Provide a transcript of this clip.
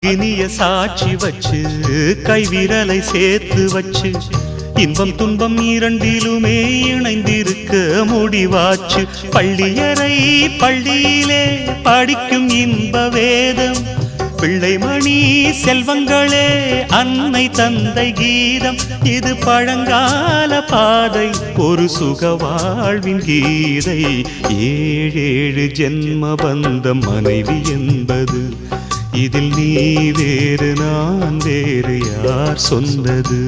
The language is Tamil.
அக்கினிய சாட்சி வச்சு கைவிரலை சேர்த்து வச்சு இன்பம் துன்பம் இரண்டிலுமே இணைந்திருக்க முடிவாச்சு. பள்ளியறை பள்ளியிலே படிக்கும் இன்ப வேதம், பிள்ளைமணி செல்வங்களே அன்னை தந்தை கீதம். இது பழங்கால பாதை, ஒரு சுக வாழ்வின் கீதை. ஏழேழு ஜென்ம பந்தம் மனைவி என்பது, இதில் நீ வேறு நான் வேறு யார் சொன்னது?